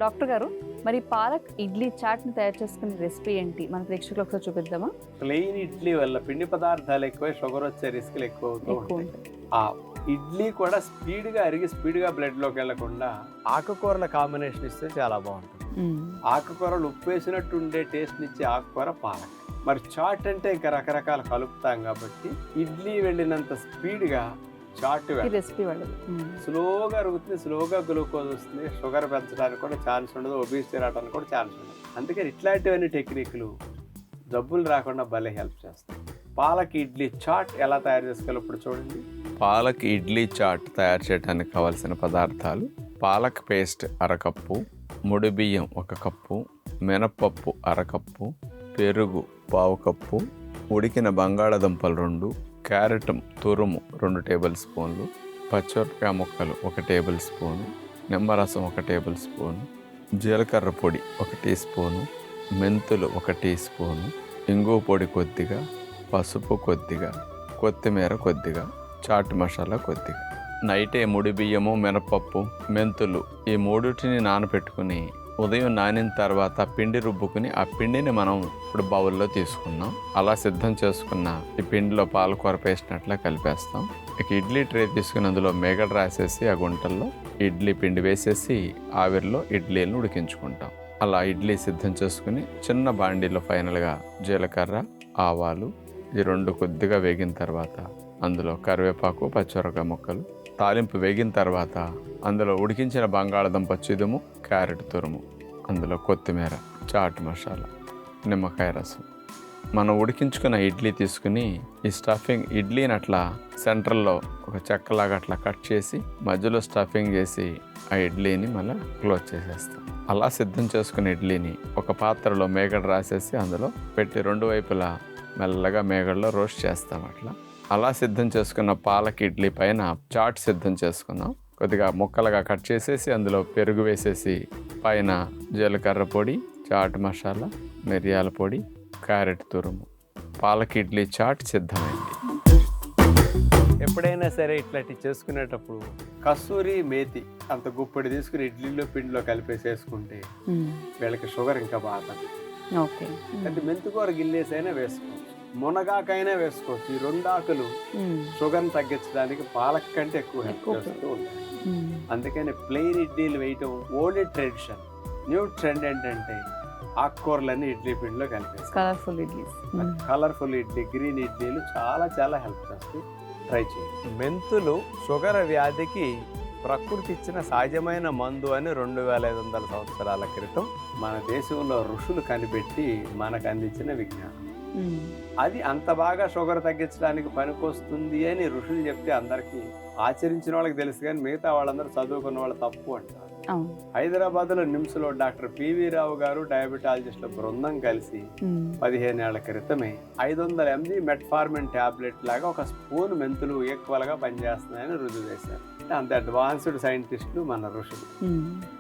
Doctor గారు, మరి పాలక్ ఇడ్లీ చాట్ని తయారు చేసుకునే రెసిపీ ఏంటి మన ప్రేక్షకులకు ఒకసారి చూపిద్దామా? ప్లెయిన్ ఇడ్లీ వల్ల పిండి పదార్థాలు ఎక్కువ, షుగర్ వచ్చే రిస్క్లు ఎక్కువ అవుతూ ఉంటాయి. ఆ ఇడ్లీ కూడా స్పీడ్గా అరిగి స్పీడ్గా బ్లడ్లోకి వెళ్లకుండా ఆకుకూరల కాంబినేషన్ ఇస్తే చాలా బాగుంటుంది. ఆకుకూరలు ఉప్పు వేసినట్టు ఉండే టేస్ట్ని ఇచ్చే ఆకుకూర పాలక్. మరి చాట్ అంటే ఇంకా రకరకాల కలుపుతాం కాబట్టి ఇడ్లీ వెళ్ళినంత స్పీడ్గా చాట్ రెసిపీ వాళ్ళది స్లోగా అరుగుతుంది, స్లోగా గ్లూకోజ్ వస్తుంది. షుగర్ పెంచడానికి కూడా ఛాన్స్ ఉండదు, ఒబేసిటీ రావడానికి కూడా ఛాన్స్ ఉండదు. అందుకని ఇట్లాంటివన్నీ టెక్నిక్లు జబ్బులు రాకుండా భలే హెల్ప్ చేస్తాయి. పాలక్ ఇడ్లీ చాట్ ఎలా తయారు చేసుకోవాలి ఇప్పుడు చూడండి. పాలక్ ఇడ్లీ చాట్ తయారు చేయడానికి కావాల్సిన పదార్థాలు: పాలక్ పేస్ట్ అరకప్పు, ముడి బియ్యం 1 కప్పు, మినపప్పు అరకప్పు, పెరుగు 1/2 కప్పు, ఉడికిన బంగాళాదుంపలు 2, క్యారెట్ తురుము 2 టేబుల్ స్పూన్లు, పచ్చిమిరపకాయ ముక్కలు 1 టేబుల్ స్పూను, నిమ్మరసం 1 టేబుల్ స్పూను, జీలకర్ర పొడి 1 టీ స్పూను, మెంతులు 1 టీ స్పూను, ఇంగువ పొడి కొద్దిగా, పసుపు కొద్దిగా, కొత్తిమీర కొద్దిగా, చాట్ మసాలా కొద్దిగా. నైటే ముడి బియ్యము, మినపప్పు, మెంతులు ఈ మూడింటిని నానబెట్టుకుని ఉదయం నానిన తర్వాత పిండి రుబ్బుకుని ఆ పిండిని మనం ఇప్పుడు బౌల్లో తీసుకున్నాం. అలా సిద్ధం చేసుకున్న ఈ పిండిలో పాలకూర పేస్ట్ అట్లా కలిపేస్తాం. ఇక ఇడ్లీ ట్రే తీసుకుని అందులో మేగడ రాసేసి ఆ గుంటల్లో ఇడ్లీ పిండి వేసేసి ఆవిరిలో ఇడ్లీలను ఉడికించుకుంటాం. అలా ఇడ్లీ సిద్ధం చేసుకుని చిన్న బాండీలో ఫైనల్గా జీలకర్ర, ఆవాలు ఈ 2 కొద్దిగా వేగిన తర్వాత అందులో కరివేపాకు, పచ్చిమిరపకాయ ముక్కలు, తాలింపు వేగిన తర్వాత అందులో ఉడికించిన బంగాళాదుంప చిదుము, క్యారెట్ తురుము, అందులో కొత్తిమీర, చాట్ మసాలా, నిమ్మకాయ రసం. మనం ఉడికించుకున్న ఇడ్లీ తీసుకుని ఈ స్టఫింగ్ ఇడ్లీని అట్లా సెంటర్లో ఒక చెక్కలాగా అట్లా కట్ చేసి మధ్యలో స్టఫింగ్ చేసి ఆ ఇడ్లీని మళ్ళీ క్లోజ్ చేసేస్తాం. అలా సిద్ధం చేసుకున్న ఇడ్లీని ఒక పాత్రలో మేగడ రాసేసి అందులో పెట్టి 2 వైపులా మెల్లగా మేగడలో రోస్ట్ చేస్తాం. అలా సిద్ధం చేసుకున్న పాలక్ ఇడ్లీ పైన చాట్ సిద్ధం చేసుకున్నాం. కొద్దిగా ముక్కలుగా కట్ చేసేసి అందులో పెరుగు వేసేసి పైన జీలకర్ర పొడి, చాట్ మసాలా, మిరియాల పొడి, క్యారెట్ తురుము, పాలక్ ఇడ్లీ చాట్ సిద్ధమైంది. ఎప్పుడైనా సరే ఇట్లాంటి చేసుకునేటప్పుడు కస్తూరి మేతి అంత గుప్పడి తీసుకుని ఇడ్లీలో పిండిలో కలిపేసేసుకుంటే వీళ్ళకి షుగర్ ఇంకా బాగా. అంటే మెంతుకూర గిల్లేసైనా వేసుకోవచ్చు, మునగాకైనా వేసుకోవచ్చు. ఈ 2 ఆకులు షుగర్ని తగ్గించడానికి పాలక్ కంటే ఎక్కువ హెల్ప్ చేస్తూ ఉంటాయి. అందుకని ప్లెయిన్ ఇడ్లీలు వేయటం ఓల్డ్ ట్రెడిషన్. న్యూ ట్రెండ్ ఏంటంటే ఆకుకూరలన్నీ ఇడ్లీ పిండిలో కలిపేసి కలర్ఫుల్ ఇడ్లీ, గ్రీన్ ఇడ్లీలు చాలా చాలా హెల్ప్ చేస్తాయి. ట్రై చేయండి. మెంతులు షుగర్ వ్యాధికి ప్రకృతి ఇచ్చిన సహజమైన మందు అని 2500 సంవత్సరాల క్రితం మన దేశంలో ఋషులు కనిపెట్టి మనకు అందించిన విజ్ఞానం. అది అంత బాగా షుగర్ తగ్గించడానికి పనికొస్తుంది అని ఋషులు చెప్తే అందరికీ ఆచరించిన వాళ్ళకి తెలుసు, కానీ మిగతా వాళ్ళందరూ చదువుకున్న వాళ్ళు తప్పు అంటారు. హైదరాబాద్లో నిమ్స్లో డాక్టర్ పివి రావు గారు డయాబెటాలజిస్టుల బృందం కలిసి 15 ఏళ్ల క్రితమే 500 mg మెట్ఫార్మిన్ టాబ్లెట్ లాగా 1 స్పూన్ మెంతులు ఈక్వల్గా పనిచేస్తున్నాయని రుజువు చేశారు. అంత అడ్వాన్స్డ్ సైంటిస్టులు మన ఋషులు.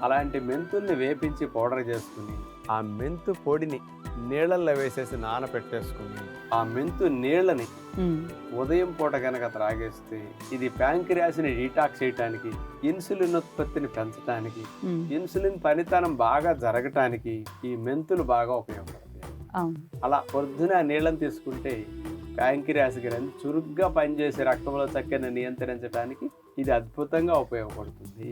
అలాంటి మెంతుల్ని వేపించి పౌడర్ చేసుకుని ఆ మెంతు పొడిని నీళ్ళల్లో వేసేసి నానపెట్టేసుకుని ఆ మెంతు నీళ్ళని ఉదయం పూట కనుక త్రాగేస్తే ఇది ప్యాంక్రియాస్ని డీటాక్స్ చేయడానికి, ఇన్సులిన్ ఉత్పత్తిని పెంచడానికి, ఇన్సులిన్ పనితనం బాగా జరగటానికి ఈ మెంతులు బాగా ఉపయోగపడతాయి. అలా పొద్దున నీళ్ళని తీసుకుంటే ప్యాంక్రియాస్ గ్రంథి చురుగ్గా పనిచేసి రక్తంలో చక్కెరని నియంత్రించడానికి ఇది అద్భుతంగా ఉపయోగపడుతుంది.